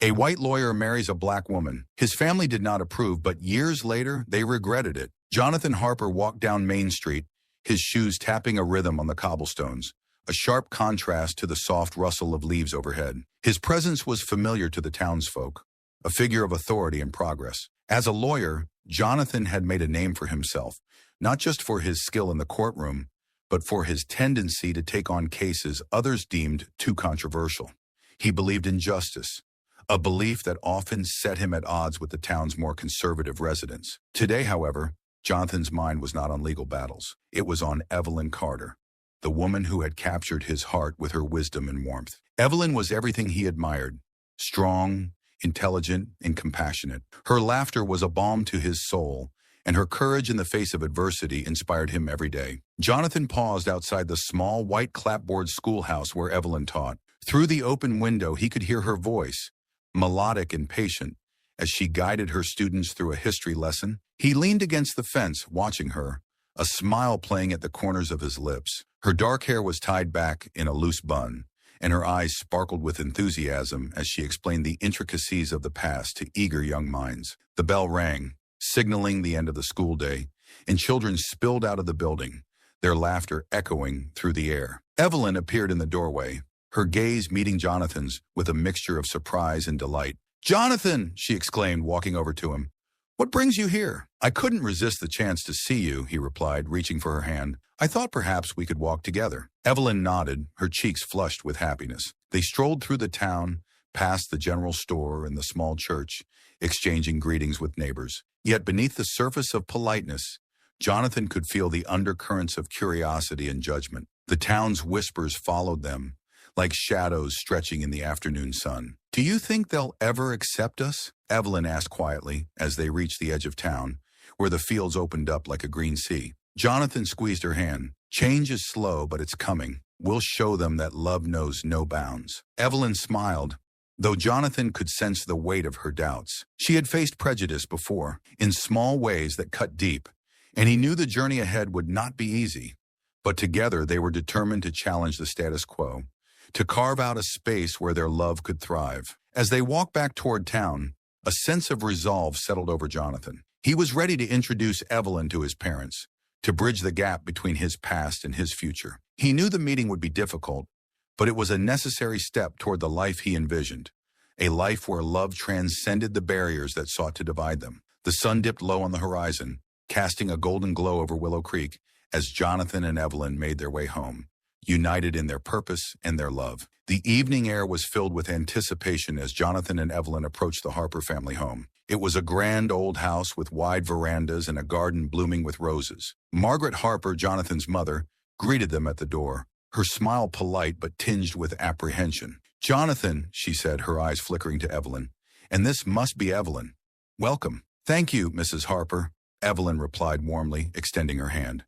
A white lawyer marries a black woman. His family did not approve, but years later, they regretted it. Jonathan Harper walked down Main Street, his shoes tapping a rhythm on the cobblestones, a sharp contrast to the soft rustle of leaves overhead. His presence was familiar to the townsfolk, a figure of authority and progress. As a lawyer, Jonathan had made a name for himself, not just for his skill in the courtroom, but for his tendency to take on cases others deemed too controversial. He believed in justice, a belief that often set him at odds with the town's more conservative residents. Today, however, Jonathan's mind was not on legal battles. It was on Evelyn Carter, the woman who had captured his heart with her wisdom and warmth. Evelyn was everything he admired: strong, intelligent, and compassionate. Her laughter was a balm to his soul, and her courage in the face of adversity inspired him every day. Jonathan paused outside the small white clapboard schoolhouse where Evelyn taught. Through the open window, he could hear her voice, melodic and patient, as she guided her students through a history lesson. He leaned against the fence, watching her, a smile playing at the corners of his lips. Her dark hair was tied back in a loose bun, and her eyes sparkled with enthusiasm as she explained the intricacies of the past to eager young minds. The bell rang, signaling the end of the school day, and children spilled out of the building, their laughter echoing through the air. Evelyn appeared in the doorway, her gaze meeting Jonathan's with a mixture of surprise and delight. "Jonathan!" she exclaimed, walking over to him. "What brings you here?" "I couldn't resist the chance to see you," he replied, reaching for her hand. "I thought perhaps we could walk together." Evelyn nodded, her cheeks flushed with happiness. They strolled through the town, past the general store and the small church, exchanging greetings with neighbors. Yet beneath the surface of politeness, Jonathan could feel the undercurrents of curiosity and judgment. The town's whispers followed them, like shadows stretching in the afternoon sun. "Do you think they'll ever accept us?" Evelyn asked quietly as they reached the edge of town, where the fields opened up like a green sea. Jonathan squeezed her hand. "Change is slow, but it's coming. We'll show them that love knows no bounds." Evelyn smiled, though Jonathan could sense the weight of her doubts. She had faced prejudice before, in small ways that cut deep, and he knew the journey ahead would not be easy. But together they were determined to challenge the status quo, to carve out a space where their love could thrive. As they walked back toward town, a sense of resolve settled over Jonathan. He was ready to introduce Evelyn to his parents, to bridge the gap between his past and his future. He knew the meeting would be difficult, but it was a necessary step toward the life he envisioned, a life where love transcended the barriers that sought to divide them. The sun dipped low on the horizon, casting a golden glow over Willow Creek as Jonathan and Evelyn made their way home, united in their purpose and their love. The evening air was filled with anticipation as Jonathan and Evelyn approached the Harper family home. It was a grand old house with wide verandas and a garden blooming with roses. Margaret Harper, Jonathan's mother, greeted them at the door, her smile polite but tinged with apprehension. "Jonathan," she said, her eyes flickering to Evelyn, "and this must be Evelyn. Welcome." "Thank you, Mrs. Harper," Evelyn replied warmly, extending her hand.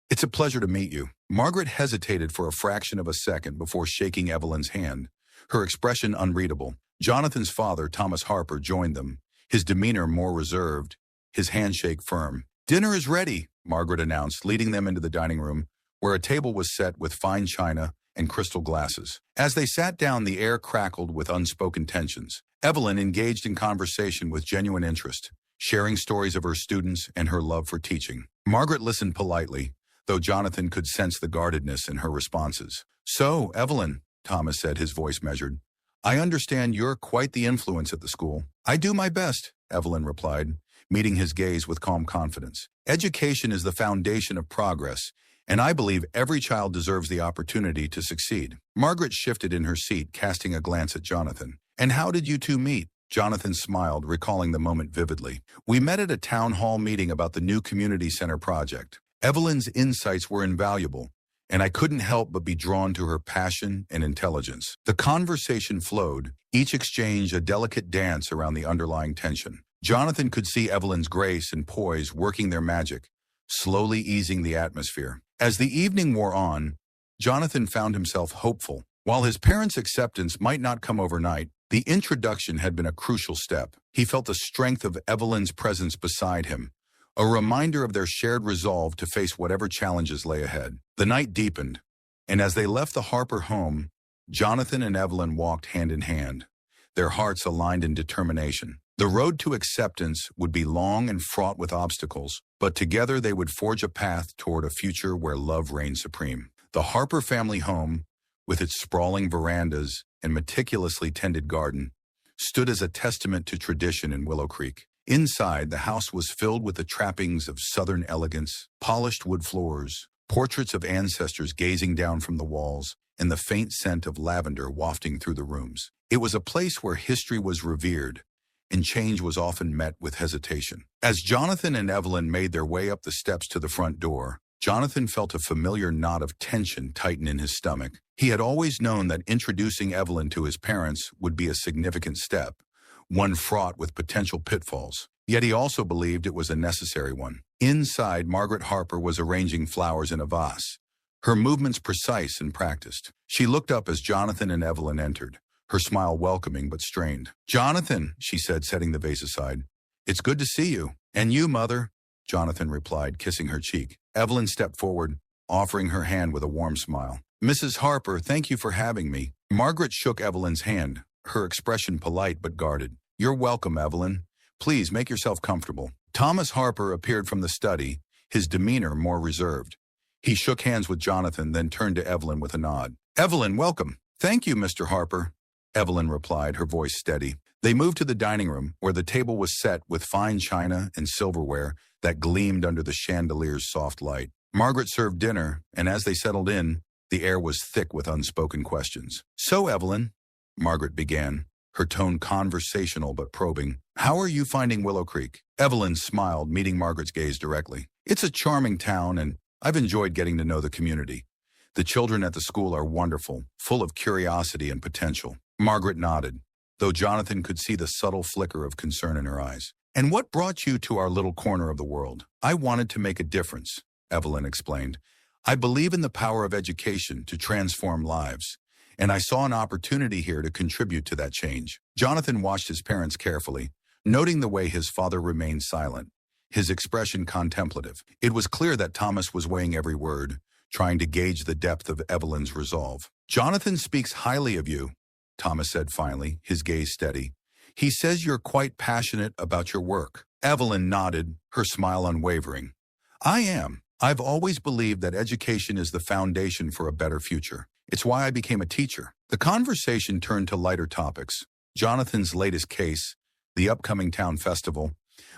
"It's a pleasure to meet you." Margaret hesitated for a fraction of a second before shaking Evelyn's hand, her expression unreadable. Jonathan's father, Thomas Harper, joined them, his demeanor more reserved, his handshake firm. "Dinner is ready," Margaret announced, leading them into the dining room, where a table was set with fine china and crystal glasses. As they sat down, the air crackled with unspoken tensions. Evelyn engaged in conversation with genuine interest, sharing stories of her students and her love for teaching. Margaret listened politely, though Jonathan could sense the guardedness in her responses. "So, Evelyn," Thomas said, his voice measured, "I understand you're quite the influence at the school." "I do my best," Evelyn replied, meeting his gaze with calm confidence. "Education is the foundation of progress, and I believe every child deserves the opportunity to succeed." Margaret shifted in her seat, casting a glance at Jonathan. "And how did you two meet?" Jonathan smiled, recalling the moment vividly. "We met at a town hall meeting about the new community center project. Evelyn's insights were invaluable, and I couldn't help but be drawn to her passion and intelligence." The conversation flowed, each exchange a delicate dance around the underlying tension. Jonathan could see Evelyn's grace and poise working their magic, slowly easing the atmosphere. As the evening wore on, Jonathan found himself hopeful. While his parents' acceptance might not come overnight, the introduction had been a crucial step. He felt the strength of Evelyn's presence beside him, a reminder of their shared resolve to face whatever challenges lay ahead. The night deepened, and as they left the Harper home, Jonathan and Evelyn walked hand in hand, their hearts aligned in determination. The road to acceptance would be long and fraught with obstacles, but together they would forge a path toward a future where love reigned supreme. The Harper family home, with its sprawling verandas and meticulously tended garden, stood as a testament to tradition in Willow Creek. Inside, the house was filled with the trappings of Southern elegance, polished wood floors, portraits of ancestors gazing down from the walls, and the faint scent of lavender wafting through the rooms. It was a place where history was revered, and change was often met with hesitation. As Jonathan and Evelyn made their way up the steps to the front door, Jonathan felt a familiar knot of tension tighten in his stomach. He had always known that introducing Evelyn to his parents would be a significant step, one fraught with potential pitfalls. Yet he also believed it was a necessary one. Inside, Margaret Harper was arranging flowers in a vase, her movements precise and practiced. She looked up as Jonathan and Evelyn entered, her smile welcoming but strained. "Jonathan," she said, setting the vase aside, "it's good to see you." "And you, Mother," Jonathan replied, kissing her cheek. Evelyn stepped forward, offering her hand with a warm smile. "Mrs. Harper, thank you for having me." Margaret shook Evelyn's hand, her expression polite but guarded. "You're welcome, Evelyn. Please make yourself comfortable." Thomas Harper appeared from the study, his demeanor more reserved. He shook hands with Jonathan, then turned to Evelyn with a nod. "Evelyn, welcome." "Thank you, Mr. Harper," Evelyn replied, her voice steady. They moved to the dining room, where the table was set with fine china and silverware that gleamed under the chandelier's soft light. Margaret served dinner, and as they settled in, the air was thick with unspoken questions. "So, Evelyn," Margaret began, her tone conversational but probing, "how are you finding Willow Creek?" Evelyn smiled, meeting Margaret's gaze directly. "It's a charming town, and I've enjoyed getting to know the community. The children at the school are wonderful, full of curiosity and potential." Margaret nodded, though Jonathan could see the subtle flicker of concern in her eyes. "And what brought you to our little corner of the world?" "I wanted to make a difference," Evelyn explained. "I believe in the power of education to transform lives, and I saw an opportunity here to contribute to that change." Jonathan watched his parents carefully, noting the way his father remained silent, his expression contemplative. It was clear that Thomas was weighing every word, trying to gauge the depth of Evelyn's resolve. "Jonathan speaks highly of you," Thomas said finally, his gaze steady. "He says you're quite passionate about your work." Evelyn nodded, her smile unwavering. "I am. I've always believed that education is the foundation for a better future. It's why I became a teacher." The conversation turned to lighter topics, Jonathan's latest case, the upcoming town festival,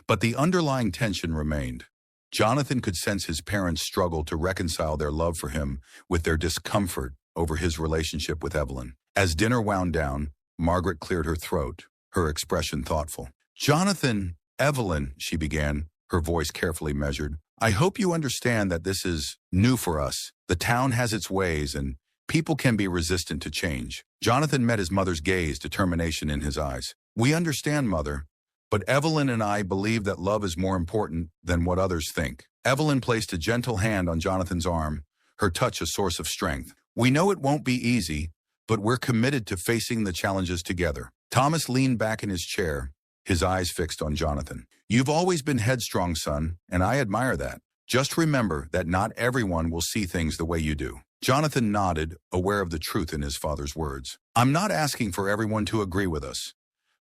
but the underlying tension remained. Jonathan could sense his parents' struggle to reconcile their love for him with their discomfort over his relationship with Evelyn. As dinner wound down, Margaret cleared her throat, her expression thoughtful. "Jonathan, Evelyn," she began, her voice carefully measured, "I hope you understand that this is new for us. The town has its ways, and people can be resistant to change." Jonathan met his mother's gaze, determination in his eyes. "We understand, Mother, but Evelyn and I believe that love is more important than what others think." Evelyn placed a gentle hand on Jonathan's arm, her touch a source of strength. "We know it won't be easy, but we're committed to facing the challenges together." Thomas leaned back in his chair, his eyes fixed on Jonathan. "You've always been headstrong, son, and I admire that. Just remember that not everyone will see things the way you do." Jonathan nodded, aware of the truth in his father's words. "I'm not asking for everyone to agree with us,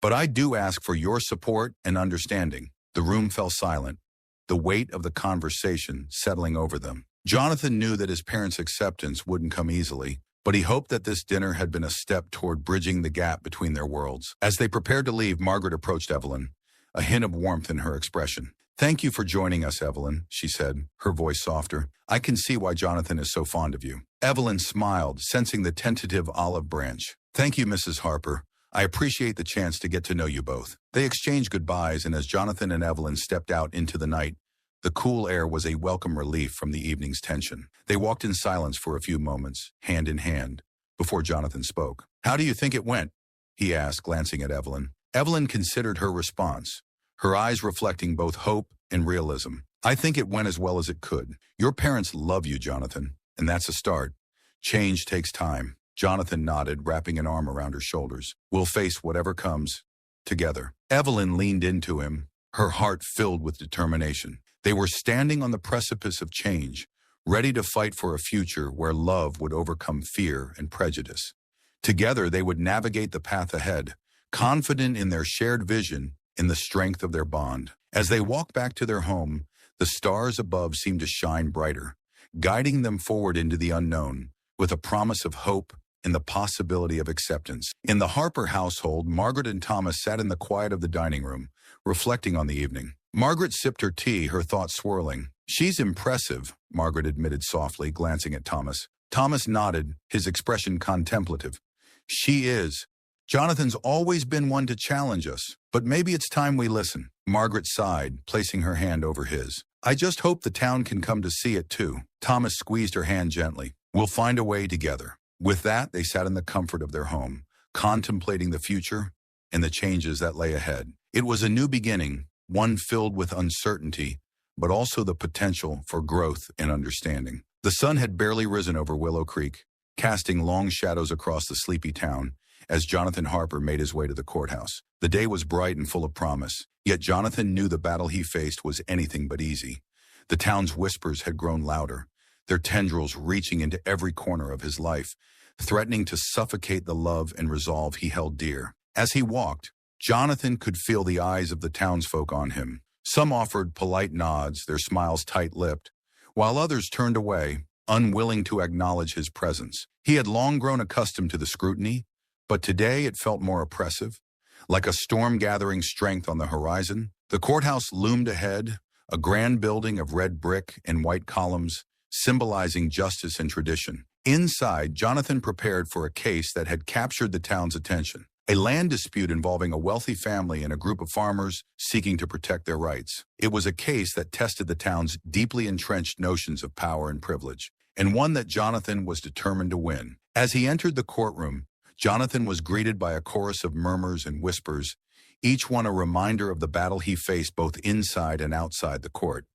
but I do ask for your support and understanding." The room fell silent, the weight of the conversation settling over them. Jonathan knew that his parents' acceptance wouldn't come easily, but he hoped that this dinner had been a step toward bridging the gap between their worlds. As they prepared to leave, Margaret approached Evelyn, a hint of warmth in her expression. "Thank you for joining us, Evelyn," she said, her voice softer. "I can see why Jonathan is so fond of you." Evelyn smiled, sensing the tentative olive branch. "Thank you, Mrs. Harper. I appreciate the chance to get to know you both." They exchanged goodbyes, and as Jonathan and Evelyn stepped out into the night, the cool air was a welcome relief from the evening's tension. They walked in silence for a few moments, hand in hand, before Jonathan spoke. "How do you think it went?" he asked, glancing at Evelyn. Evelyn considered her response, her eyes reflecting both hope and realism. "I think it went as well as it could. Your parents love you, Jonathan, and that's a start. Change takes time." Jonathan nodded, wrapping an arm around her shoulders. "We'll face whatever comes, together." Evelyn leaned into him, her heart filled with determination. They were standing on the precipice of change, ready to fight for a future where love would overcome fear and prejudice. Together, they would navigate the path ahead, confident in their shared vision, in the strength of their bond. As they walked back to their home, the stars above seemed to shine brighter, guiding them forward into the unknown, with a promise of hope and the possibility of acceptance. In the Harper household, Margaret and Thomas sat in the quiet of the dining room, reflecting on the evening. Margaret sipped her tea, her thoughts swirling. "She's impressive," Margaret admitted softly, glancing at Thomas. Thomas nodded, his expression contemplative. "She is. Jonathan's always been one to challenge us, but maybe it's time we listen." Margaret sighed, placing her hand over his. "I just hope the town can come to see it too." Thomas squeezed her hand gently. "We'll find a way together." With that, they sat in the comfort of their home, contemplating the future and the changes that lay ahead. It was a new beginning, one filled with uncertainty, but also the potential for growth and understanding. The sun had barely risen over Willow Creek, casting long shadows across the sleepy town as Jonathan Harper made his way to the courthouse. The day was bright and full of promise, yet Jonathan knew the battle he faced was anything but easy. The town's whispers had grown louder, their tendrils reaching into every corner of his life, threatening to suffocate the love and resolve he held dear. As he walked, Jonathan could feel the eyes of the townsfolk on him. Some offered polite nods, their smiles tight-lipped, while others turned away, unwilling to acknowledge his presence. He had long grown accustomed to the scrutiny, but today it felt more oppressive. Like a storm gathering strength on the horizon, the courthouse loomed ahead, a grand building of red brick and white columns, symbolizing justice and tradition. Inside, Jonathan prepared for a case that had captured the town's attention. A land dispute involving a wealthy family and a group of farmers seeking to protect their rights. It was a case that tested the town's deeply entrenched notions of power and privilege, and one that Jonathan was determined to win. As he entered the courtroom, Jonathan was greeted by a chorus of murmurs and whispers, each one a reminder of the battle he faced both inside and outside the court.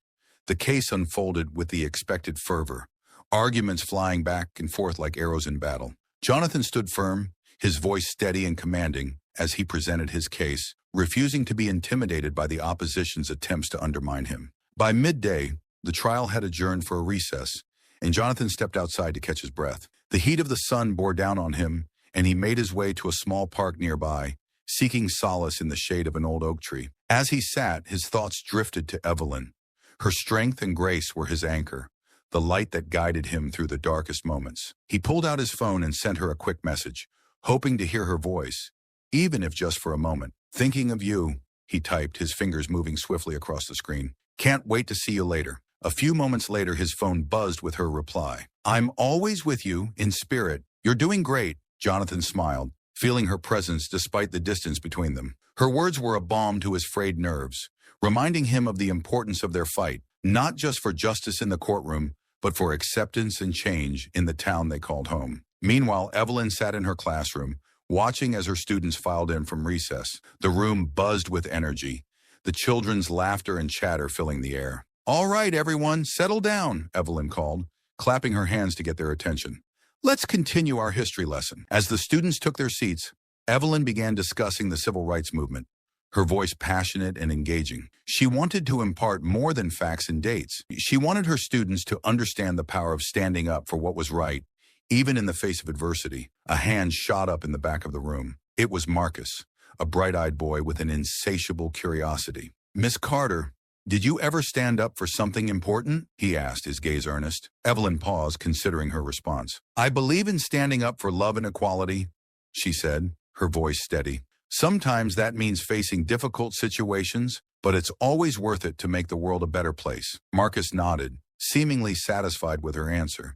The case unfolded with the expected fervor, arguments flying back and forth like arrows in battle. Jonathan stood firm, his voice steady and commanding, as he presented his case, refusing to be intimidated by the opposition's attempts to undermine him. By midday, the trial had adjourned for a recess, and Jonathan stepped outside to catch his breath. The heat of the sun bore down on him, and he made his way to a small park nearby, seeking solace in the shade of an old oak tree. As he sat, his thoughts drifted to Evelyn. Her strength and grace were his anchor, the light that guided him through the darkest moments. He pulled out his phone and sent her a quick message, hoping to hear her voice, even if just for a moment. "Thinking of you," he typed, his fingers moving swiftly across the screen. "Can't wait to see you later." A few moments later, his phone buzzed with her reply. "I'm always with you, in spirit. You're doing great." Jonathan smiled, feeling her presence despite the distance between them. Her words were a balm to his frayed nerves, reminding him of the importance of their fight, not just for justice in the courtroom, but for acceptance and change in the town they called home. Meanwhile, Evelyn sat in her classroom, watching as her students filed in from recess. The room buzzed with energy, the children's laughter and chatter filling the air. "All right, everyone, settle down," Evelyn called, clapping her hands to get their attention. "Let's continue our history lesson." As the students took their seats, Evelyn began discussing the civil rights movement, her voice passionate and engaging. She wanted to impart more than facts and dates. She wanted her students to understand the power of standing up for what was right, even in the face of adversity. A hand shot up in the back of the room. It was Marcus, a bright-eyed boy with an insatiable curiosity. "Miss Carter, did you ever stand up for something important?" he asked, his gaze earnest. Evelyn paused, considering her response. "I believe in standing up for love and equality," she said, her voice steady. "Sometimes that means facing difficult situations, but it's always worth it to make the world a better place." Marcus nodded, seemingly satisfied with her answer,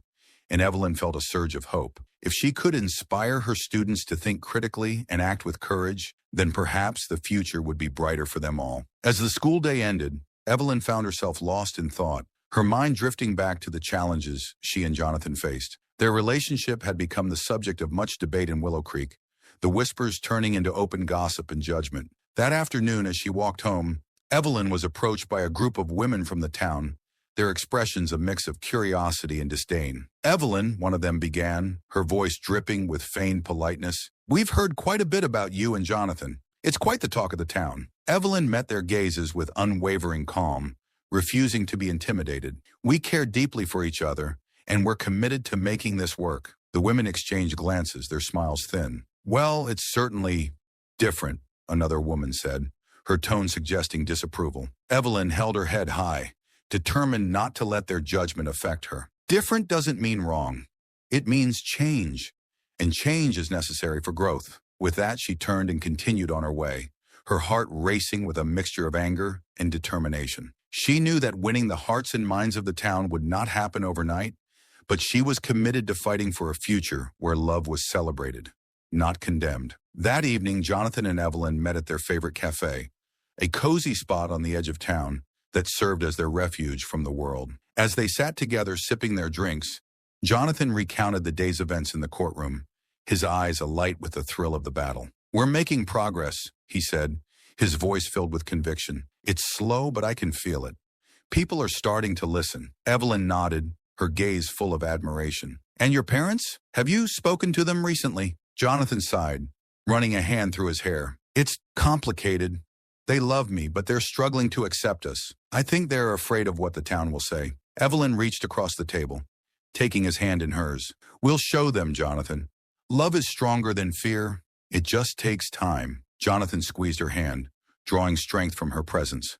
and Evelyn felt a surge of hope. If she could inspire her students to think critically and act with courage, then perhaps the future would be brighter for them all. As the school day ended, Evelyn found herself lost in thought, her mind drifting back to the challenges she and Jonathan faced. Their relationship had become the subject of much debate in Willow Creek, the whispers turning into open gossip and judgment. That afternoon, as she walked home, Evelyn was approached by a group of women from the town, their expressions a mix of curiosity and disdain. "Evelyn," one of them began, her voice dripping with feigned politeness, "we've heard quite a bit about you and Jonathan. It's quite the talk of the town." Evelyn met their gazes with unwavering calm, refusing to be intimidated. "We care deeply for each other, and we're committed to making this work." The women exchanged glances, their smiles thin. "Well, it's certainly Different, another woman said, her tone suggesting disapproval. Evelyn held her head high, determined not to let their judgment affect her. Different doesn't mean wrong. It means change, and change is necessary for growth. With that, she turned and continued on her way, her heart racing with a mixture of anger and determination. She knew that winning the hearts and minds of the town would not happen overnight, but she was committed to fighting for a future where love was celebrated, not condemned. That evening, Jonathan and Evelyn met at their favorite cafe, a cozy spot on the edge of town that served as their refuge from the world. As they sat together sipping their drinks, Jonathan recounted the day's events in the courtroom, his eyes alight with the thrill of the battle. "We're making progress," he said, his voice filled with conviction. "It's slow, but I can feel it. People are starting to listen." Evelyn nodded, her gaze full of admiration. "And your parents? Have you spoken to them recently?" Jonathan sighed, running a hand through his hair. "It's complicated. They love me, but they're struggling to accept us. I think they're afraid of what the town will say." Evelyn reached across the table, taking his hand in hers. "We'll show them, Jonathan. Love is stronger than fear. It just takes time." Jonathan squeezed her hand, drawing strength from her presence.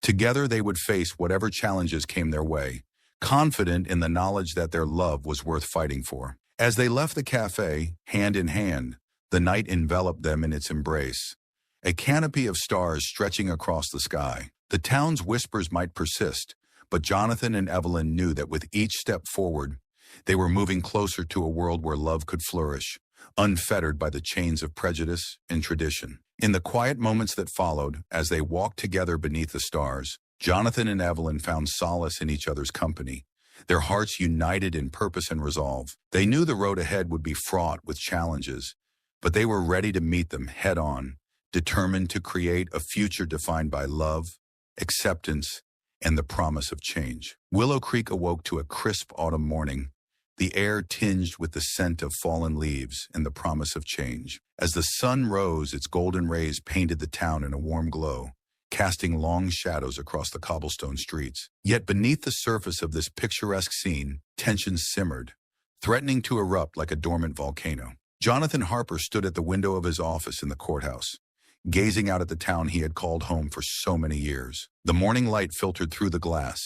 Together they would face whatever challenges came their way, confident in the knowledge that their love was worth fighting for. As they left the cafe, hand in hand, the night enveloped them in its embrace, a canopy of stars stretching across the sky. The town's whispers might persist, but Jonathan and Evelyn knew that with each step forward, they were moving closer to a world where love could flourish, unfettered by the chains of prejudice and tradition. In the quiet moments that followed, as they walked together beneath the stars, Jonathan and Evelyn found solace in each other's company, their hearts united in purpose and resolve. They knew the road ahead would be fraught with challenges, but they were ready to meet them head-on, determined to create a future defined by love, acceptance, and the promise of change. Willow Creek awoke to a crisp autumn morning, the air tinged with the scent of fallen leaves and the promise of change. As the sun rose, its golden rays painted the town in a warm glow, casting long shadows across the cobblestone streets. Yet beneath the surface of this picturesque scene, tension simmered, threatening to erupt like a dormant volcano. Jonathan Harper stood at the window of his office in the courthouse, gazing out at the town he had called home for so many years. The morning light filtered through the glass,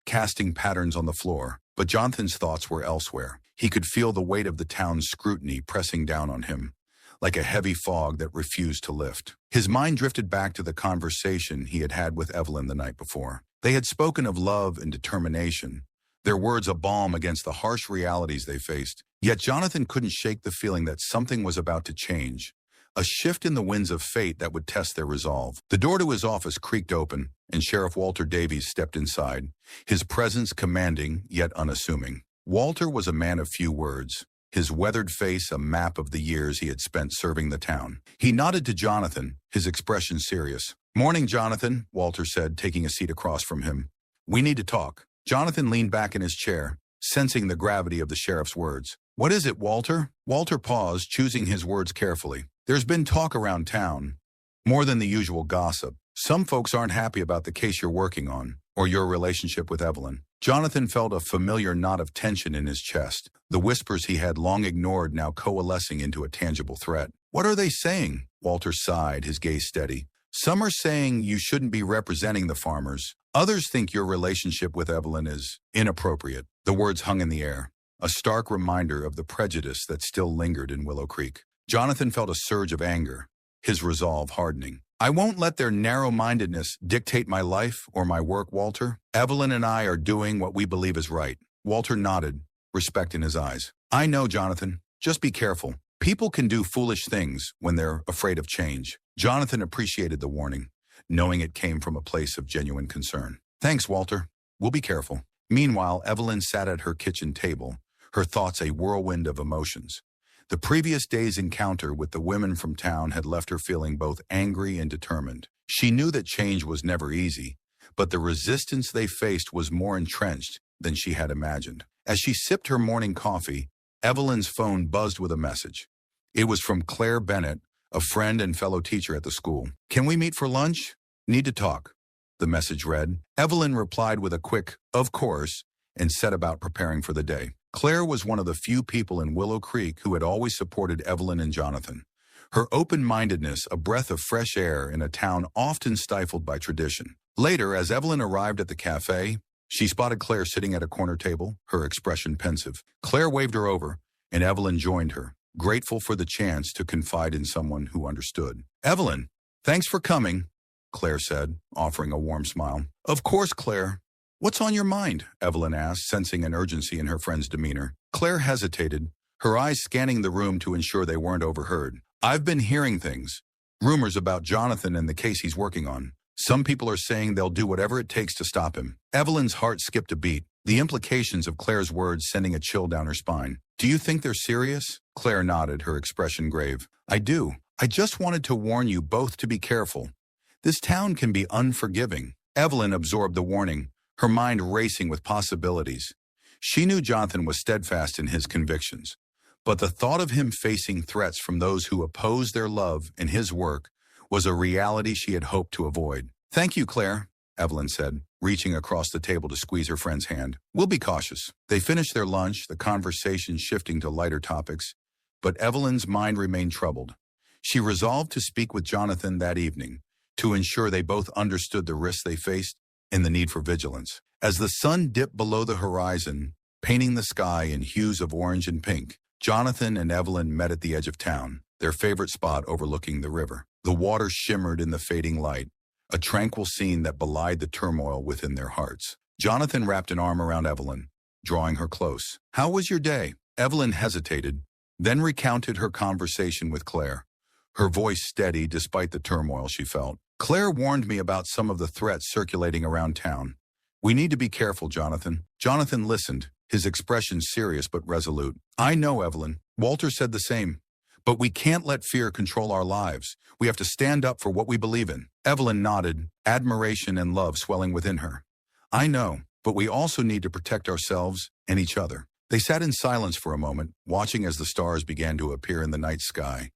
casting patterns on the floor, but Jonathan's thoughts were elsewhere. He could feel the weight of the town's scrutiny pressing down on him, like a heavy fog that refused to lift. His mind drifted back to the conversation he had had with Evelyn the night before. They had spoken of love and determination, their words a balm against the harsh realities they faced. Yet Jonathan couldn't shake the feeling that something was about to change, a shift in the winds of fate that would test their resolve. The door to his office creaked open, and Sheriff Walter Davies stepped inside, his presence commanding yet unassuming. Walter was a man of few words, his weathered face a map of the years he had spent serving the town. He nodded to Jonathan, his expression serious. "Morning, Jonathan," Walter said, taking a seat across from him. "We need to talk." Jonathan leaned back in his chair, sensing the gravity of the sheriff's words. "What is it, Walter?" Walter paused, choosing his words carefully. "There's been talk around town, more than the usual gossip. Some folks aren't happy about the case you're working on, or your relationship with Evelyn." Jonathan felt a familiar knot of tension in his chest, the whispers he had long ignored now coalescing into a tangible threat. "What are they saying?" Walter sighed, his gaze steady. "Some are saying you shouldn't be representing the farmers. Others think your relationship with Evelyn is inappropriate." The words hung in the air, a stark reminder of the prejudice that still lingered in Willow Creek. Jonathan felt a surge of anger, his resolve hardening. "I won't let their narrow-mindedness dictate my life or my work, Walter. Evelyn and I are doing what we believe is right." Walter nodded, respect in his eyes. "I know, Jonathan. Just be careful. People can do foolish things when they're afraid of change." Jonathan appreciated the warning, knowing it came from a place of genuine concern. "Thanks, Walter. We'll be careful." Meanwhile, Evelyn sat at her kitchen table, her thoughts a whirlwind of emotions. The previous day's encounter with the women from town had left her feeling both angry and determined. She knew that change was never easy, but the resistance they faced was more entrenched than she had imagined. As she sipped her morning coffee, Evelyn's phone buzzed with a message. It was from Claire Bennett, a friend and fellow teacher at the school. "Can we meet for lunch? Need to talk," the message read. Evelyn replied with a quick, "Of course," and set about preparing for the day. Claire was one of the few people in Willow Creek who had always supported Evelyn and Jonathan. her open-mindedness a breath of fresh air in a town often stifled by tradition. Later, as Evelyn arrived at the cafe, she spotted Claire sitting at a corner table, her expression pensive. Claire waved her over, and Evelyn joined her, grateful for the chance to confide in someone who understood. "Evelyn, thanks for coming," Claire said, offering a warm smile. "Of course, Claire. What's on your mind?" Evelyn asked, sensing an urgency in her friend's demeanor. Claire hesitated, her eyes scanning the room to ensure they weren't overheard. "I've been hearing things. Rumors about Jonathan and the case he's working on. Some people are saying they'll do whatever it takes to stop him." Evelyn's heart skipped a beat, the implications of Claire's words sending a chill down her spine. "Do you think they're serious?" Claire nodded, her expression grave. "I do. I just wanted to warn you both to be careful. This town can be unforgiving." Evelyn absorbed the warning, her mind racing with possibilities. She knew Jonathan was steadfast in his convictions, but the thought of him facing threats from those who opposed their love and his work was a reality she had hoped to avoid. "Thank you, Claire," Evelyn said, reaching across the table to squeeze her friend's hand. "We'll be cautious." They finished their lunch, the conversation shifting to lighter topics, but Evelyn's mind remained troubled. She resolved to speak with Jonathan that evening, to ensure they both understood the risks they faced and the need for vigilance. As the sun dipped below the horizon, painting the sky in hues of orange and pink, Jonathan and Evelyn met at the edge of town, their favorite spot overlooking the river. The water shimmered in the fading light, a tranquil scene that belied the turmoil within their hearts. Jonathan wrapped an arm around Evelyn, drawing her close. "How was your day?" Evelyn hesitated, then recounted her conversation with Claire, her voice steady despite the turmoil she felt. "Claire warned me about some of the threats circulating around town. We need to be careful, Jonathan." Jonathan listened, his expression serious but resolute. "I know, Evelyn. Walter said the same. But we can't let fear control our lives. We have to stand up for what we believe in." Evelyn nodded, admiration and love swelling within her. "I know, but we also need to protect ourselves and each other." They sat in silence for a moment, watching as the stars began to appear in the night sky,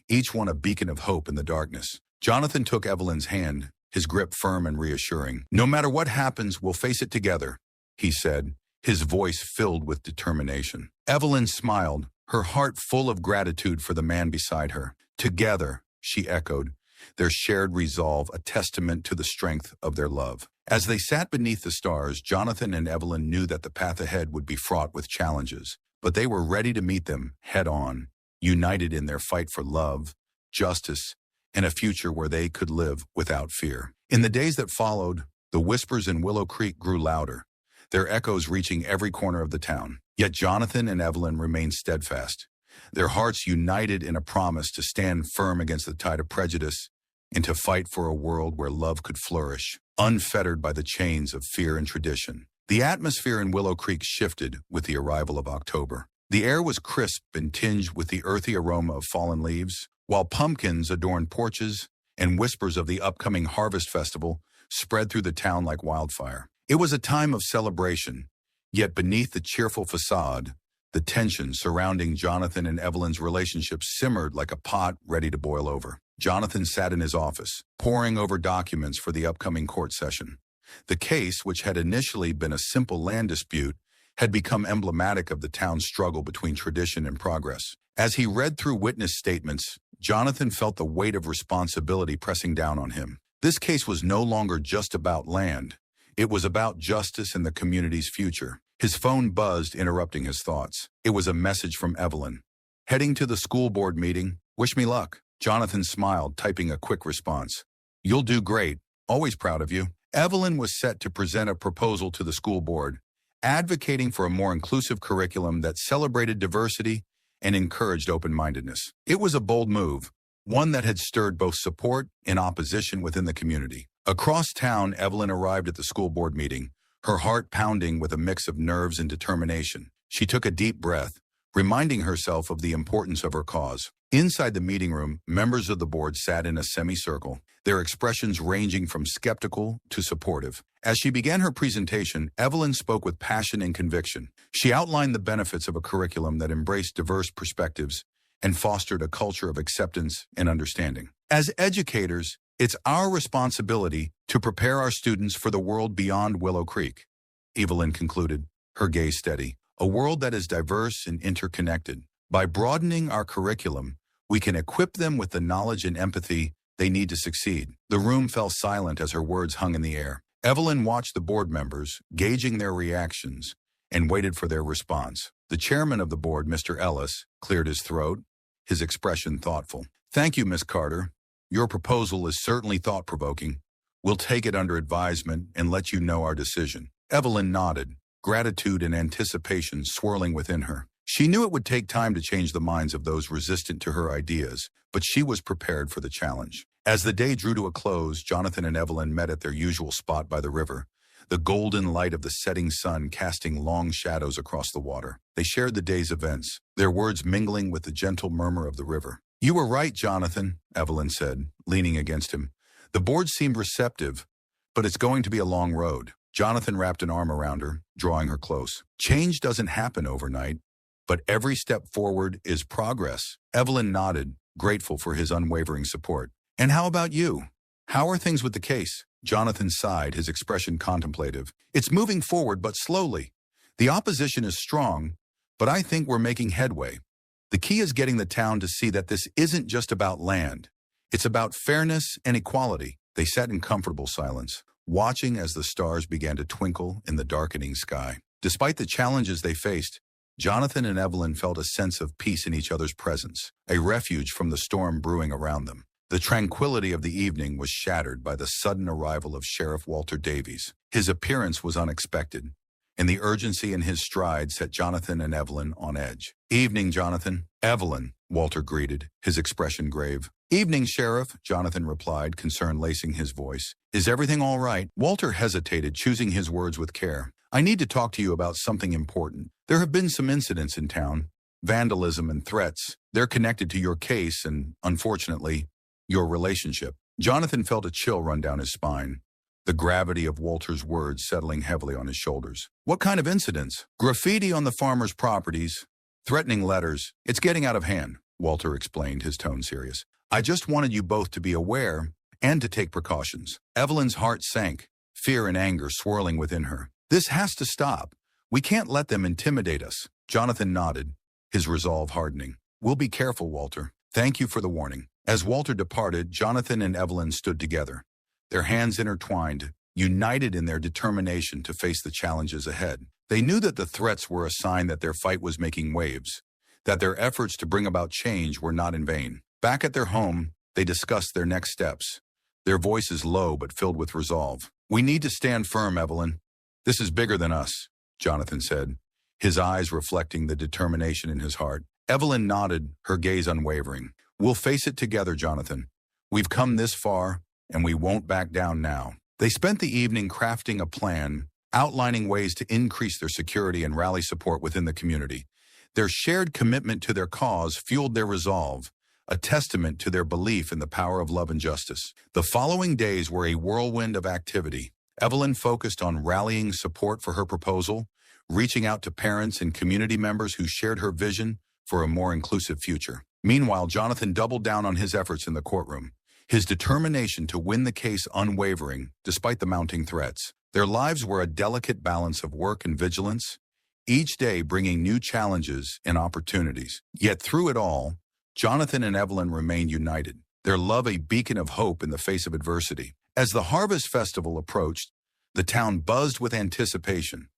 each one a beacon of hope in the darkness. Jonathan took Evelyn's hand, his grip firm and reassuring. "No matter what happens, we'll face it together," he said, his voice filled with determination. Evelyn smiled, her heart full of gratitude for the man beside her. "Together," she echoed, their shared resolve a testament to the strength of their love. As they sat beneath the stars, Jonathan and Evelyn knew that the path ahead would be fraught with challenges, but they were ready to meet them head-on, united in their fight for love, justice, and a future where they could live without fear. In the days that followed, the whispers in Willow Creek grew louder, their echoes reaching every corner of the town. Yet Jonathan and Evelyn remained steadfast, their hearts united in a promise to stand firm against the tide of prejudice and to fight for a world where love could flourish, unfettered by the chains of fear and tradition. The atmosphere in Willow Creek shifted with the arrival of October. The air was crisp and tinged with the earthy aroma of fallen leaves, while pumpkins adorned porches and whispers of the upcoming harvest festival spread through the town like wildfire. It was a time of celebration, yet beneath the cheerful facade, the tension surrounding Jonathan and Evelyn's relationship simmered like a pot ready to boil over. Jonathan sat in his office, poring over documents for the upcoming court session. The case, which had initially been a simple land dispute, had become emblematic of the town's struggle between tradition and progress. As he read through witness statements, Jonathan felt the weight of responsibility pressing down on him. This case was no longer just about land. It was about justice and the community's future. His phone buzzed, interrupting his thoughts. It was a message from Evelyn. "Heading to the school board meeting. Wish me luck." Jonathan smiled, typing a quick response. "You'll do great. Always proud of you." Evelyn was set to present a proposal to the school board, advocating for a more inclusive curriculum that celebrated diversity and encouraged open-mindedness. It was a bold move, one that had stirred both support and opposition within the community. Across town, Evelyn arrived at the school board meeting, her heart pounding with a mix of nerves and determination. She took a deep breath, reminding herself of the importance of her cause. Inside the meeting room, members of the board sat in a semicircle, their expressions ranging from skeptical to supportive. As she began her presentation, Evelyn spoke with passion and conviction. She outlined the benefits of a curriculum that embraced diverse perspectives and fostered a culture of acceptance and understanding. As educators, it's our responsibility to prepare our students for the world beyond Willow Creek, Evelyn concluded, her gaze steady. A world that is diverse and interconnected. By broadening our curriculum, We can equip them with the knowledge and empathy they need to succeed. The room fell silent as her words hung in the air. Evelyn watched the board members, gauging their reactions, and waited for their response. The chairman of the board, Mr. Ellis, cleared his throat, his expression thoughtful. "Thank you, Miss Carter. Your proposal is certainly thought-provoking. We'll take it under advisement and let you know our decision." Evelyn nodded, gratitude and anticipation swirling within her. She knew it would take time to change the minds of those resistant to her ideas, but she was prepared for the challenge. As the day drew to a close, Jonathan and Evelyn met at their usual spot by the river, the golden light of the setting sun casting long shadows across the water. They shared the day's events, their words mingling with the gentle murmur of the river. "You were right, Jonathan," Evelyn said, leaning against him. "The board seemed receptive, but it's going to be a long road." Jonathan wrapped an arm around her, drawing her close. "Change doesn't happen overnight, but every step forward is progress." Evelyn nodded, grateful for his unwavering support. "And how about you? How are things with the case?" Jonathan sighed, his expression contemplative. "It's moving forward, but slowly. The opposition is strong, but I think we're making headway. The key is getting the town to see that this isn't just about land. It's about fairness and equality." They sat in comfortable silence, watching as the stars began to twinkle in the darkening sky. Despite the challenges they faced, Jonathan and Evelyn felt a sense of peace in each other's presence, a refuge from the storm brewing around them. The tranquility of the evening was shattered by the sudden arrival of Sheriff Walter Davies. His appearance was unexpected, and the urgency in his stride set Jonathan and Evelyn on edge. "Evening, Jonathan." "Evelyn," Walter greeted, his expression grave. "Evening, Sheriff," Jonathan replied, concern lacing his voice. "Is everything all right?" Walter hesitated, choosing his words with care. "I need to talk to you about something important. There have been some incidents in town, vandalism and threats. They're connected to your case and, unfortunately, your relationship." Jonathan felt a chill run down his spine, the gravity of Walter's words settling heavily on his shoulders. "What kind of incidents?" "Graffiti on the farmers' properties, threatening letters. It's getting out of hand," Walter explained, his tone serious. "I just wanted you both to be aware and to take precautions." Evelyn's heart sank, fear and anger swirling within her. "This has to stop. We can't let them intimidate us." Jonathan nodded, his resolve hardening. "We'll be careful, Walter. Thank you for the warning." As Walter departed, Jonathan and Evelyn stood together, their hands intertwined, united in their determination to face the challenges ahead. They knew that the threats were a sign that their fight was making waves, that their efforts to bring about change were not in vain. Back at their home, they discussed their next steps, their voices low but filled with resolve. "We need to stand firm, Evelyn. This is bigger than us," Jonathan said, his eyes reflecting the determination in his heart. Evelyn nodded, her gaze unwavering. "We'll face it together, Jonathan. We've come this far, and we won't back down now." They spent the evening crafting a plan, outlining ways to increase their security and rally support within the community. Their shared commitment to their cause fueled their resolve, a testament to their belief in the power of love and justice. The following days were a whirlwind of activity. Evelyn focused on rallying support for her proposal, reaching out to parents and community members who shared her vision for a more inclusive future. Meanwhile, Jonathan doubled down on his efforts in the courtroom, his determination to win the case unwavering despite the mounting threats. Their lives were a delicate balance of work and vigilance, each day bringing new challenges and opportunities. Yet through it all, Jonathan and Evelyn remained united, their love a beacon of hope in the face of adversity. As the Harvest Festival approached, the town buzzed with anticipation.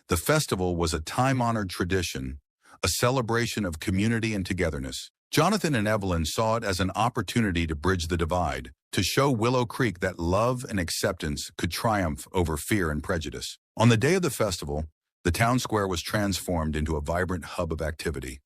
The festival was a time-honored tradition, a celebration of community and togetherness. Jonathan and Evelyn saw it as an opportunity to bridge the divide, to show Willow Creek that love and acceptance could triumph over fear and prejudice. On the day of the festival, the town square was transformed into a vibrant hub of activity.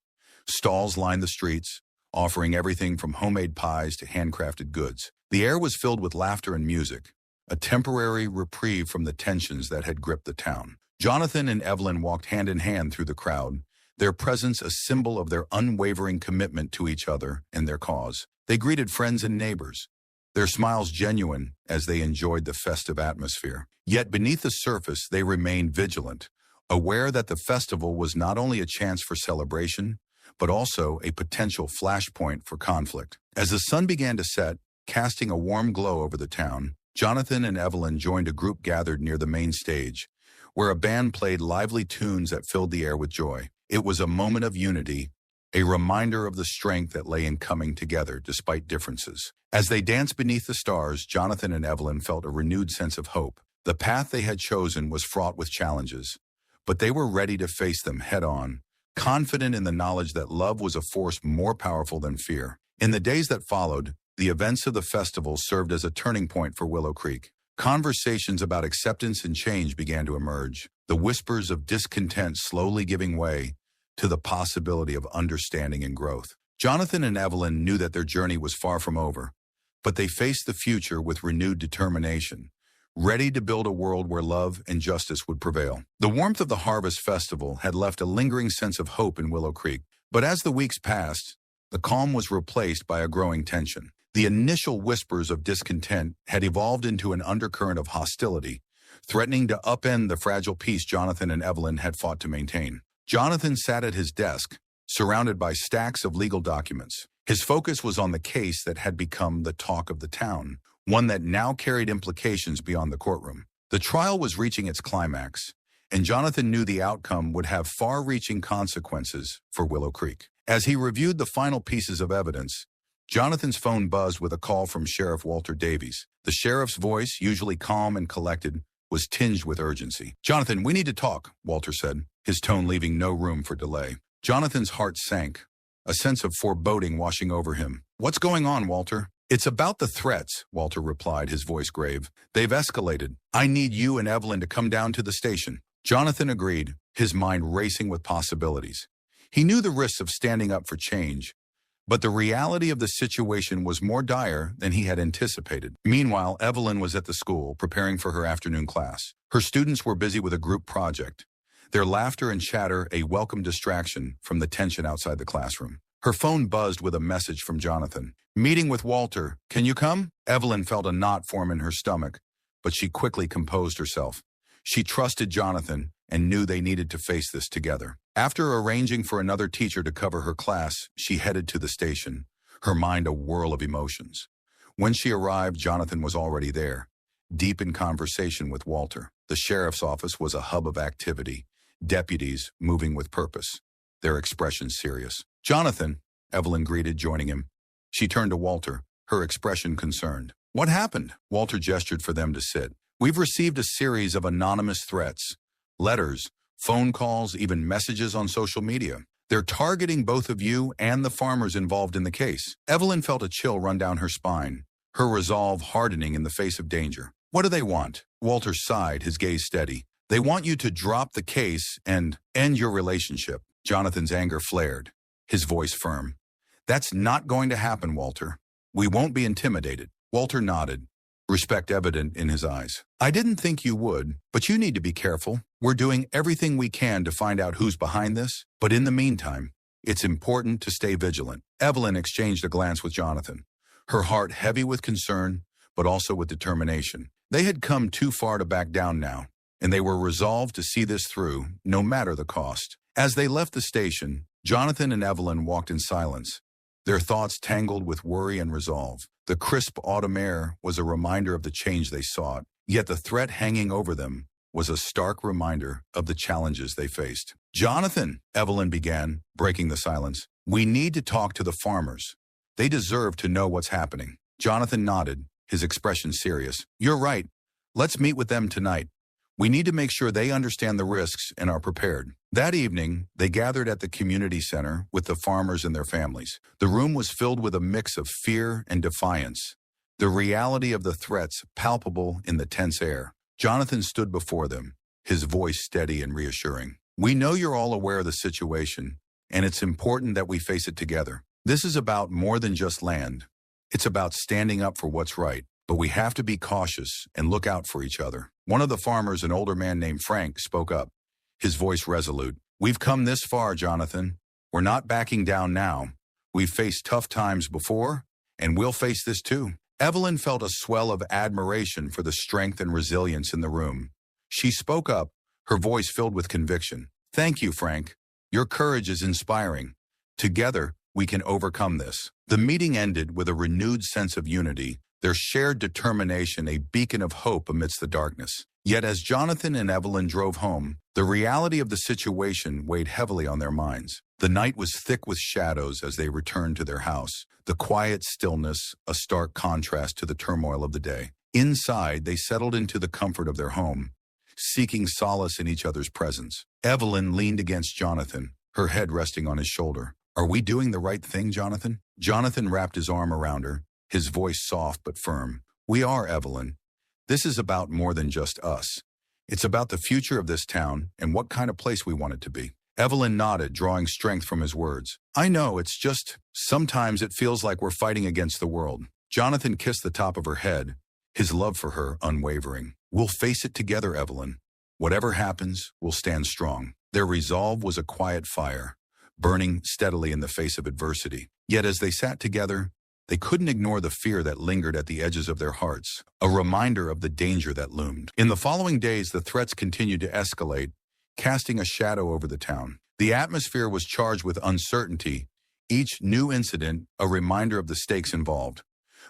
Stalls lined the streets, offering everything from homemade pies to handcrafted goods. The air was filled with laughter and music, a temporary reprieve from the tensions that had gripped the town. Jonathan and Evelyn walked hand in hand through the crowd, their presence a symbol of their unwavering commitment to each other and their cause. They greeted friends and neighbors, their smiles genuine as they enjoyed the festive atmosphere. Yet beneath the surface, they remained vigilant, aware that the festival was not only a chance for celebration, but also a potential flashpoint for conflict. As the sun began to set, casting a warm glow over the town, Jonathan and Evelyn joined a group gathered near the main stage, where a band played lively tunes that filled the air with joy. It was a moment of unity, a reminder of the strength that lay in coming together despite differences. As they danced beneath the stars, Jonathan and Evelyn felt a renewed sense of hope. The path they had chosen was fraught with challenges, but they were ready to face them head-on, confident in the knowledge that love was a force more powerful than fear. In the days that followed, the events of the festival served as a turning point for Willow Creek. Conversations about acceptance and change began to emerge, the whispers of discontent slowly giving way to the possibility of understanding and growth. Jonathan and Evelyn knew that their journey was far from over, but they faced the future with renewed determination, ready to build a world where love and justice would prevail. The warmth of the Harvest Festival had left a lingering sense of hope in Willow Creek, but as the weeks passed, the calm was replaced by a growing tension. The initial whispers of discontent had evolved into an undercurrent of hostility, threatening to upend the fragile peace Jonathan and Evelyn had fought to maintain. Jonathan sat at his desk, surrounded by stacks of legal documents. His focus was on the case that had become the talk of the town, one that now carried implications beyond the courtroom. The trial was reaching its climax, and Jonathan knew the outcome would have far-reaching consequences for Willow Creek. As he reviewed the final pieces of evidence, Jonathan's phone buzzed with a call from Sheriff Walter Davies. The sheriff's voice, usually calm and collected, was tinged with urgency. "Jonathan, we need to talk," Walter said, his tone leaving no room for delay. Jonathan's heart sank, a sense of foreboding washing over him. "What's going on, Walter?" "It's about the threats," Walter replied, his voice grave. "They've escalated. I need you and Evelyn to come down to the station." Jonathan agreed, his mind racing with possibilities. He knew the risks of standing up for change, but the reality of the situation was more dire than he had anticipated. Meanwhile, Evelyn was at the school, preparing for her afternoon class. Her students were busy with a group project, their laughter and chatter a welcome distraction from the tension outside the classroom. Her phone buzzed with a message from Jonathan. "Meeting with Walter. Can you come?" Evelyn felt a knot form in her stomach, but she quickly composed herself. She trusted Jonathan and knew they needed to face this together. After arranging for another teacher to cover her class, she headed to the station, her mind a whirl of emotions. When she arrived, Jonathan was already there, deep in conversation with Walter. The sheriff's office was a hub of activity, deputies moving with purpose, their expressions serious. "Jonathan," Evelyn greeted, joining him. She turned to Walter, her expression concerned. "What happened?" Walter gestured for them to sit. "We've received a series of anonymous threats, letters, phone calls, even messages on social media. They're targeting both of you and the farmers involved in the case." Evelyn felt a chill run down her spine, her resolve hardening in the face of danger. "What do they want?" Walter sighed, his gaze steady. "They want you to drop the case and end your relationship." Jonathan's anger flared, his voice firm. "That's not going to happen, Walter. We won't be intimidated." Walter nodded, respect evident in his eyes. "I didn't think you would, but you need to be careful. We're doing everything we can to find out who's behind this, but in the meantime, it's important to stay vigilant." Evelyn exchanged a glance with Jonathan, her heart heavy with concern, but also with determination. They had come too far to back down now, and they were resolved to see this through, no matter the cost. As they left the station, Jonathan and Evelyn walked in silence, their thoughts tangled with worry and resolve. The crisp autumn air was a reminder of the change they sought, yet the threat hanging over them was a stark reminder of the challenges they faced. "Jonathan," Evelyn began, breaking the silence, "we need to talk to the farmers. They deserve to know what's happening." Jonathan nodded, his expression serious. "You're right. Let's meet with them tonight. We need to make sure they understand the risks and are prepared." That evening, they gathered at the community center with the farmers and their families. The room was filled with a mix of fear and defiance, the reality of the threats palpable in the tense air. Jonathan stood before them, his voice steady and reassuring. "We know you're all aware of the situation, and it's important that we face it together. This is about more than just land. It's about standing up for what's right, but we have to be cautious and look out for each other." One of the farmers, an older man named Frank, spoke up, his voice resolute. "We've come this far, Jonathan. We're not backing down now. We've faced tough times before, and we'll face this too." Evelyn felt a swell of admiration for the strength and resilience in the room. She spoke up, her voice filled with conviction. "Thank you, Frank. Your courage is inspiring. Together, we can overcome this." The meeting ended with a renewed sense of unity, their shared determination a beacon of hope amidst the darkness. Yet as Jonathan and Evelyn drove home, the reality of the situation weighed heavily on their minds. The night was thick with shadows as they returned to their house, the quiet stillness a stark contrast to the turmoil of the day. Inside, they settled into the comfort of their home, seeking solace in each other's presence. Evelyn leaned against Jonathan, her head resting on his shoulder. "Are we doing the right thing, Jonathan?" Jonathan wrapped his arm around her, his voice soft but firm. "We are, Evelyn. This is about more than just us. It's about the future of this town and what kind of place we want it to be." Evelyn nodded, drawing strength from his words. "I know, it's just, sometimes it feels like we're fighting against the world." Jonathan kissed the top of her head, his love for her unwavering. "We'll face it together, Evelyn. Whatever happens, we'll stand strong." Their resolve was a quiet fire, burning steadily in the face of adversity. Yet as they sat together, they couldn't ignore the fear that lingered at the edges of their hearts, a reminder of the danger that loomed. In the following days, the threats continued to escalate, casting a shadow over the town. The atmosphere was charged with uncertainty, each new incident a reminder of the stakes involved.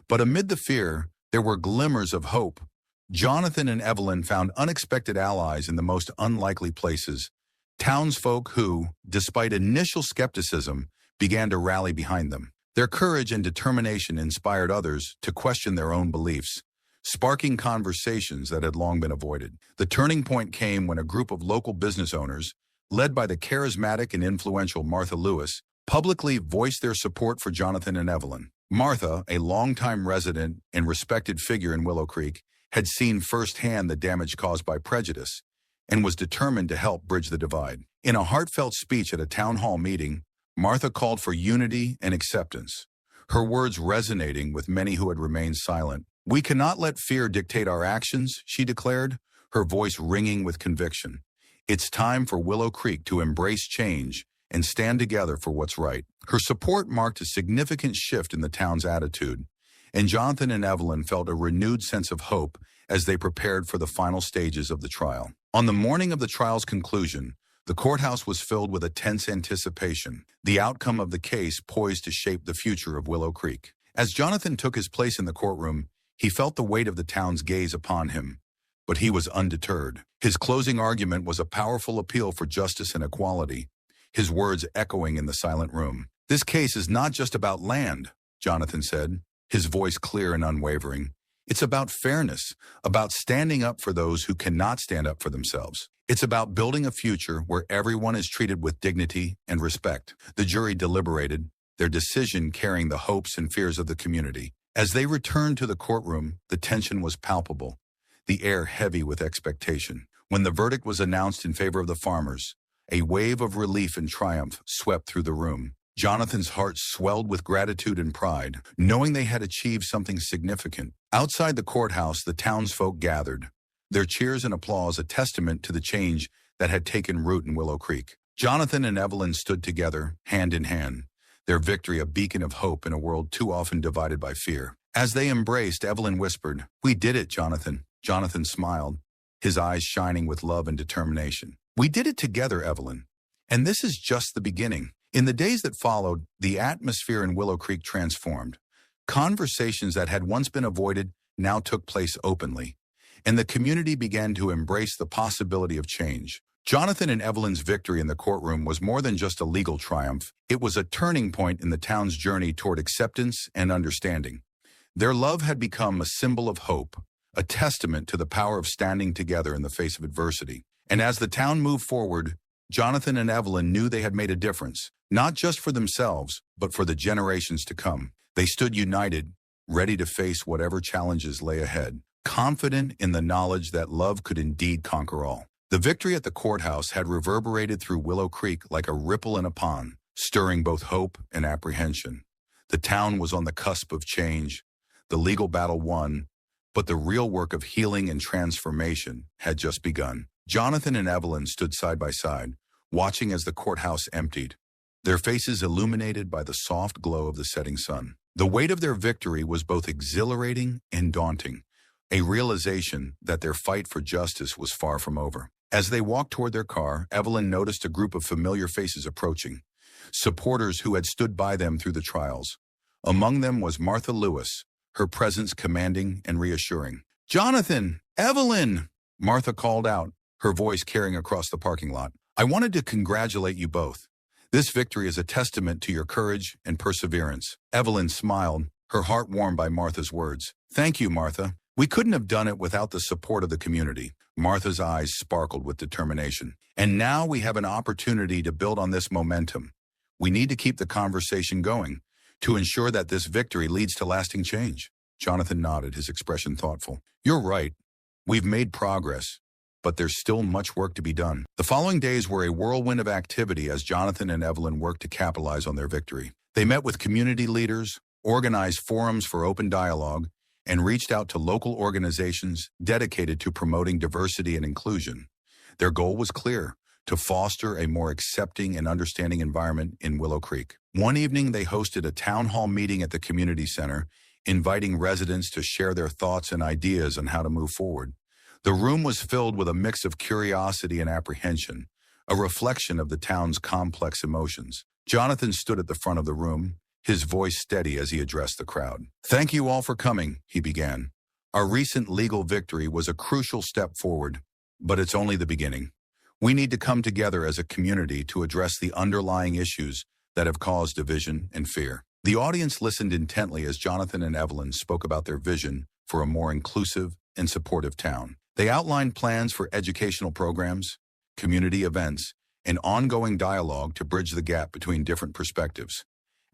But amid the fear, there were glimmers of hope. Jonathan and Evelyn found unexpected allies in the most unlikely places, townsfolk who, despite initial skepticism, began to rally behind them. Their courage and determination inspired others to question their own beliefs, sparking conversations that had long been avoided. The turning point came when a group of local business owners, led by the charismatic and influential Martha Lewis, publicly voiced their support for Jonathan and Evelyn. Martha, a longtime resident and respected figure in Willow Creek, had seen firsthand the damage caused by prejudice and was determined to help bridge the divide. In a heartfelt speech at a town hall meeting, Martha called for unity and acceptance, her words resonating with many who had remained silent. "We cannot let fear dictate our actions," she declared, her voice ringing with conviction. "It's time for Willow Creek to embrace change and stand together for what's right." Her support marked a significant shift in the town's attitude, and Jonathan and Evelyn felt a renewed sense of hope as they prepared for the final stages of the trial. On the morning of the trial's conclusion, the courthouse was filled with a tense anticipation, the outcome of the case poised to shape the future of Willow Creek. As Jonathan took his place in the courtroom, he felt the weight of the town's gaze upon him, but he was undeterred. His closing argument was a powerful appeal for justice and equality, his words echoing in the silent room. "This case is not just about land," Jonathan said, his voice clear and unwavering. "It's about fairness, about standing up for those who cannot stand up for themselves. It's about building a future where everyone is treated with dignity and respect." The jury deliberated, their decision carrying the hopes and fears of the community. As they returned to the courtroom, the tension was palpable, the air heavy with expectation. When the verdict was announced in favor of the farmers, a wave of relief and triumph swept through the room. Jonathan's heart swelled with gratitude and pride, knowing they had achieved something significant. Outside the courthouse, the townsfolk gathered, their cheers and applause a testament to the change that had taken root in Willow Creek. Jonathan and Evelyn stood together, hand in hand, their victory a beacon of hope in a world too often divided by fear. As they embraced, Evelyn whispered, "We did it, Jonathan." Jonathan smiled, his eyes shining with love and determination. "We did it together, Evelyn. And this is just the beginning." In the days that followed, the atmosphere in Willow Creek transformed. Conversations that had once been avoided now took place openly, and the community began to embrace the possibility of change. Jonathan and Evelyn's victory in the courtroom was more than just a legal triumph. It was a turning point in the town's journey toward acceptance and understanding. Their love had become a symbol of hope, a testament to the power of standing together in the face of adversity. And as the town moved forward, Jonathan and Evelyn knew they had made a difference, not just for themselves, but for the generations to come. They stood united, ready to face whatever challenges lay ahead, confident in the knowledge that love could indeed conquer all. The victory at the courthouse had reverberated through Willow Creek like a ripple in a pond, stirring both hope and apprehension. The town was on the cusp of change, the legal battle won, but the real work of healing and transformation had just begun. Jonathan and Evelyn stood side by side, watching as the courthouse emptied, their faces illuminated by the soft glow of the setting sun. The weight of their victory was both exhilarating and daunting, a realization that their fight for justice was far from over. As they walked toward their car, Evelyn noticed a group of familiar faces approaching, supporters who had stood by them through the trials. Among them was Martha Lewis, her presence commanding and reassuring. "Jonathan! Evelyn!" Martha called out, her voice carrying across the parking lot. "I wanted to congratulate you both. This victory is a testament to your courage and perseverance." Evelyn smiled, her heart warmed by Martha's words. "Thank you, Martha. We couldn't have done it without the support of the community." Martha's eyes sparkled with determination. "And now we have an opportunity to build on this momentum. We need to keep the conversation going to ensure that this victory leads to lasting change." Jonathan nodded, his expression thoughtful. "You're right. We've made progress, but there's still much work to be done." The following days were a whirlwind of activity as Jonathan and Evelyn worked to capitalize on their victory. They met with community leaders, organized forums for open dialogue, and reached out to local organizations dedicated to promoting diversity and inclusion. Their goal was clear: to foster a more accepting and understanding environment in Willow Creek. One evening, they hosted a town hall meeting at the community center, inviting residents to share their thoughts and ideas on how to move forward. The room was filled with a mix of curiosity and apprehension, a reflection of the town's complex emotions. Jonathan stood at the front of the room, his voice steady as he addressed the crowd. "Thank you all for coming," he began. "Our recent legal victory was a crucial step forward, but it's only the beginning. We need to come together as a community to address the underlying issues that have caused division and fear." The audience listened intently as Jonathan and Evelyn spoke about their vision for a more inclusive and supportive town. They outlined plans for educational programs, community events, and ongoing dialogue to bridge the gap between different perspectives.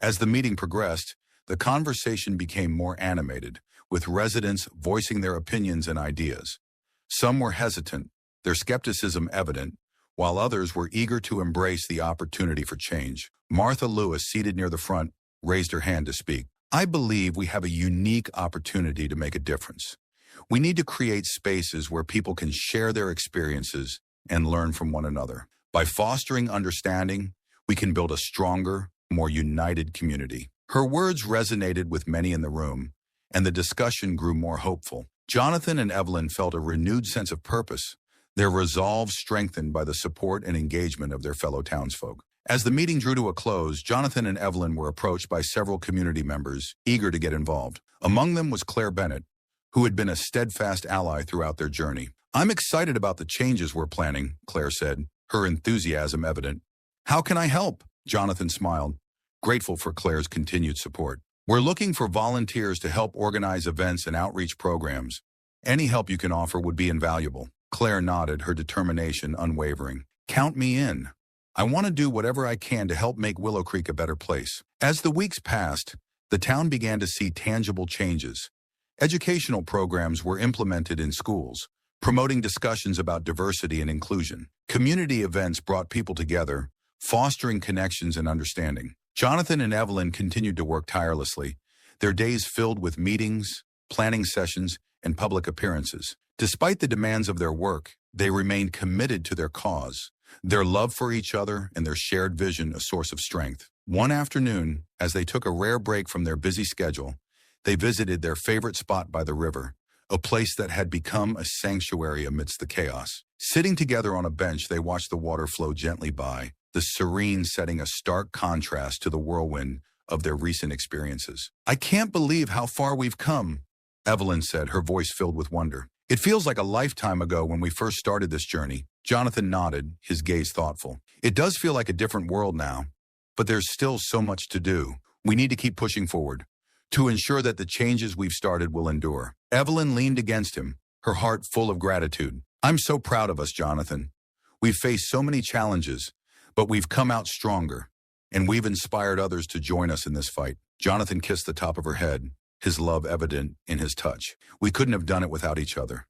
As the meeting progressed, the conversation became more animated, with residents voicing their opinions and ideas. Some were hesitant, their skepticism evident, while others were eager to embrace the opportunity for change. Martha Lewis, seated near the front, raised her hand to speak. "I believe we have a unique opportunity to make a difference. We need to create spaces where people can share their experiences and learn from one another. By fostering understanding, we can build a stronger, more united community." Her words resonated with many in the room, and the discussion grew more hopeful. Jonathan and Evelyn felt a renewed sense of purpose, their resolve strengthened by the support and engagement of their fellow townsfolk. As the meeting drew to a close, Jonathan and Evelyn were approached by several community members eager to get involved. Among them was Claire Bennett, who had been a steadfast ally throughout their journey. "I'm excited about the changes we're planning," Claire said, her enthusiasm evident. "How can I help?" Jonathan smiled, grateful for Claire's continued support. "We're looking for volunteers to help organize events and outreach programs. Any help you can offer would be invaluable." Claire nodded, her determination unwavering. "Count me in. I want to do whatever I can to help make Willow Creek a better place." As the weeks passed, the town began to see tangible changes. Educational programs were implemented in schools, promoting discussions about diversity and inclusion. Community events brought people together, fostering connections and understanding. Jonathan and Evelyn continued to work tirelessly, their days filled with meetings, planning sessions, and public appearances. Despite the demands of their work, they remained committed to their cause, their love for each other and their shared vision a source of strength. One afternoon, as they took a rare break from their busy schedule, they visited their favorite spot by the river, a place that had become a sanctuary amidst the chaos. Sitting together on a bench, they watched the water flow gently by, the serene setting a stark contrast to the whirlwind of their recent experiences. "I can't believe how far we've come," Evelyn said, her voice filled with wonder. "It feels like a lifetime ago when we first started this journey." Jonathan nodded, his gaze thoughtful. "It does feel like a different world now, but there's still so much to do. We need to keep pushing forward to ensure that the changes we've started will endure." Evelyn leaned against him, her heart full of gratitude. "I'm so proud of us, Jonathan. We've faced so many challenges, but we've come out stronger, and we've inspired others to join us in this fight." Jonathan kissed the top of her head, his love evident in his touch. "We couldn't have done it without each other,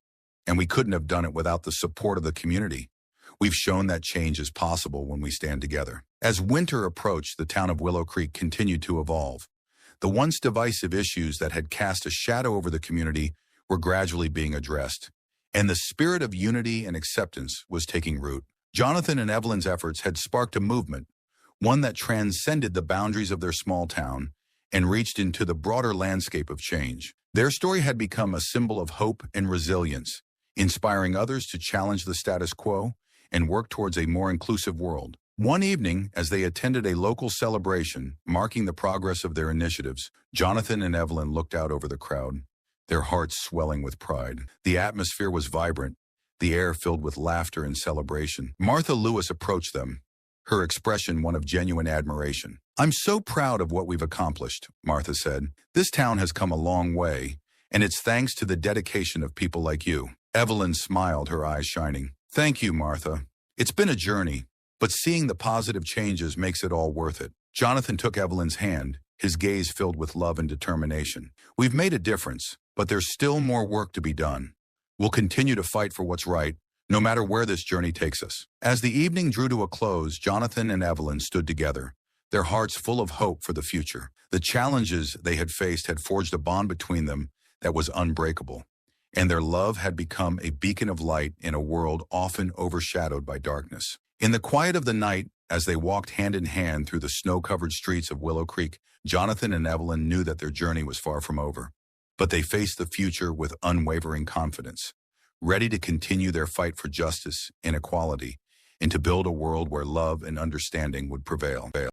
and we couldn't have done it without the support of the community. We've shown that change is possible when we stand together." As winter approached, the town of Willow Creek continued to evolve. The once divisive issues that had cast a shadow over the community were gradually being addressed, and the spirit of unity and acceptance was taking root. Jonathan and Evelyn's efforts had sparked a movement, one that transcended the boundaries of their small town and reached into the broader landscape of change. Their story had become a symbol of hope and resilience, inspiring others to challenge the status quo and work towards a more inclusive world. One evening, as they attended a local celebration marking the progress of their initiatives, Jonathan and Evelyn looked out over the crowd, their hearts swelling with pride. The atmosphere was vibrant, the air filled with laughter and celebration. Martha Lewis approached them, her expression one of genuine admiration. "I'm so proud of what we've accomplished," Martha said. "This town has come a long way, and it's thanks to the dedication of people like you." Evelyn smiled, her eyes shining. "Thank you, Martha. It's been a journey, but seeing the positive changes makes it all worth it." Jonathan took Evelyn's hand, his gaze filled with love and determination. "We've made a difference, but there's still more work to be done. We'll continue to fight for what's right, no matter where this journey takes us." As the evening drew to a close, Jonathan and Evelyn stood together, their hearts full of hope for the future. The challenges they had faced had forged a bond between them that was unbreakable, and their love had become a beacon of light in a world often overshadowed by darkness. In the quiet of the night, as they walked hand in hand through the snow-covered streets of Willow Creek, Jonathan and Evelyn knew that their journey was far from over. But they faced the future with unwavering confidence, ready to continue their fight for justice and equality, and to build a world where love and understanding would prevail.